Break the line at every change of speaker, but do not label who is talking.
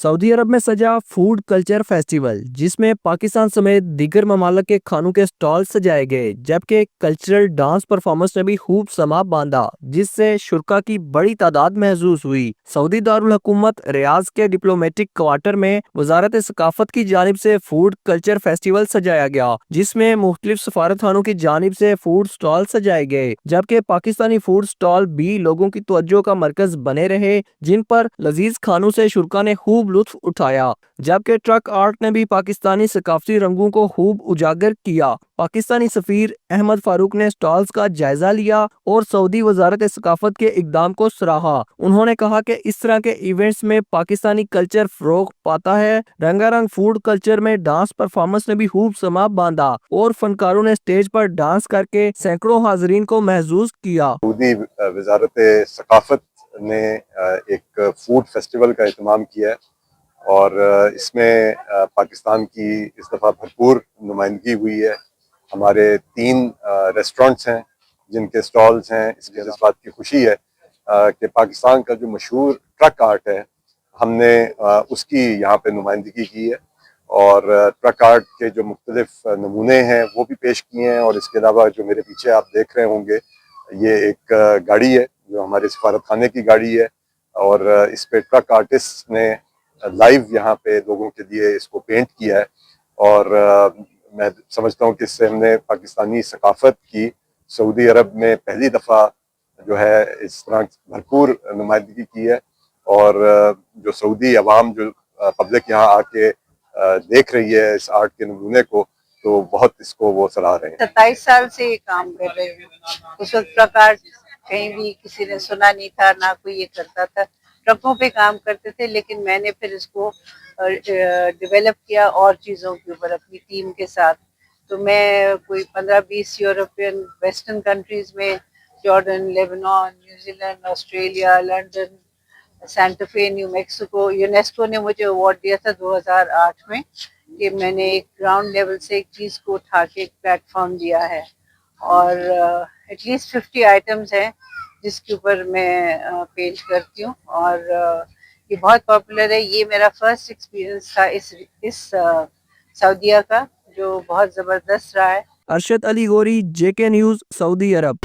Saudi अरब में सजा food culture festival, जिसमें पाकिस्तान समेत दीगर ममालिक के खानों के स्टॉल सजाए गए, जबकि कल्चरल डांस परफॉर्मेंस ने भी खूब समा बांधा, जिससे शुरका की बड़ी तादाद महसूस हुई। सऊदी दारुल हुकूमत रियाज के डिप्लोमेटिक क्वार्टर में वजारत सकाफत की जानिब से फूड कल्चर फेस्टिवल सजाया गया, जिसमें मुख्तलिफ सफारत खानों की जानिब से फूड स्टॉल सजाए गए, जबकि पाकिस्तानी फूड स्टॉल भी लोगों की तवज्जो का मरकज बने रहे, जिन पर लजीज खानों से शुरका ने खूब लुत्फ उठाया। जबकि ट्रक आर्ट ने भी पाकिस्तानी सकाफती रंगों को खूब उजागर किया। पाकिस्तानी सफीर अहमद फारूक ने स्टॉल्स का जायजा लिया और सऊदी वजारत सकाफत के इकदाम को सराहा। उन्होंने कहा कि इस तरह के इवेंट्स में पाकिस्तानी कल्चर फरोग पाता है। रंगारंग फूड कल्चर में डांस परफॉर्मेंस ने भी खूब समा बांधा और फनकारों ने स्टेज पर डांस करके सैकड़ों हाजरीन को महसूस किया।
सऊदी वजारत सकाफत ने एक फूड फेस्टिवल का एहतमाम किया है और इसमें पाकिस्तान की इस दफ़ा भरपूर नुमाइंदगी हुई है। हमारे 3 रेस्टोरेंट्स हैं जिनके स्टॉल्स हैं। इसलिए इस बात की खुशी है कि पाकिस्तान का जो मशहूर ट्रक आर्ट है, हमने उसकी यहाँ पे नुमाइंदगी की है और ट्रक आर्ट के जो मुख्तलिफ नमूने हैं वो भी पेश किए हैं। और इसके अलावा जो मेरे पीछे आप देख रहे होंगे, ये एक गाड़ी है जो हमारे सफारत खाने की गाड़ी है और इस पे ट्रक आर्टिस्ट ने लाइव यहाँ पे लोगों के लिए इसको पेंट किया है। और मैं समझता हूँ कि इससे हमने पाकिस्तानी सकाफत की सऊदी अरब में पहली दफ़ा जो है इस तरह भरपूर नुमाइंदगी की है। और जो सऊदी अवाम जो पब्लिक यहाँ आके देख रही है इस आर्ट के नमूने को, तो बहुत इसको वो सराह रहे हैं।
27 साल से ये काम कर रहे हूँ। उस वक्त ट्रक आर्ट कहीं भी किसी ने सुना नहीं था, ना कोई ये करता था। ट्रकों पे काम करते थे, लेकिन मैंने फिर इसको डेवलप किया और चीज़ों के ऊपर अपनी टीम के साथ। तो मैं कोई 15-20 यूरोपियन वेस्टर्न कंट्रीज में, Jordan, Lebanon, New Zealand, Australia, London, Santa फे, न्यू मैक्सिको, यूनेस्को ने मुझे अवार्ड दिया था 2008 में कि मैंने एक ग्राउंड लेवल से एक चीज़ को उठा के एक प्लेटफॉर्म दिया है। और एटलीस्ट 50 आइटम्स हैं जिसके ऊपर मैं पेंट करती हूँ और ये बहुत पॉपुलर है। ये मेरा फर्स्ट एक्सपीरियंस था इस सऊदीया का, जो बहुत ज़बरदस्त रहा है।
अरशद अली गोरी, JK न्यूज़, सऊदी अरब।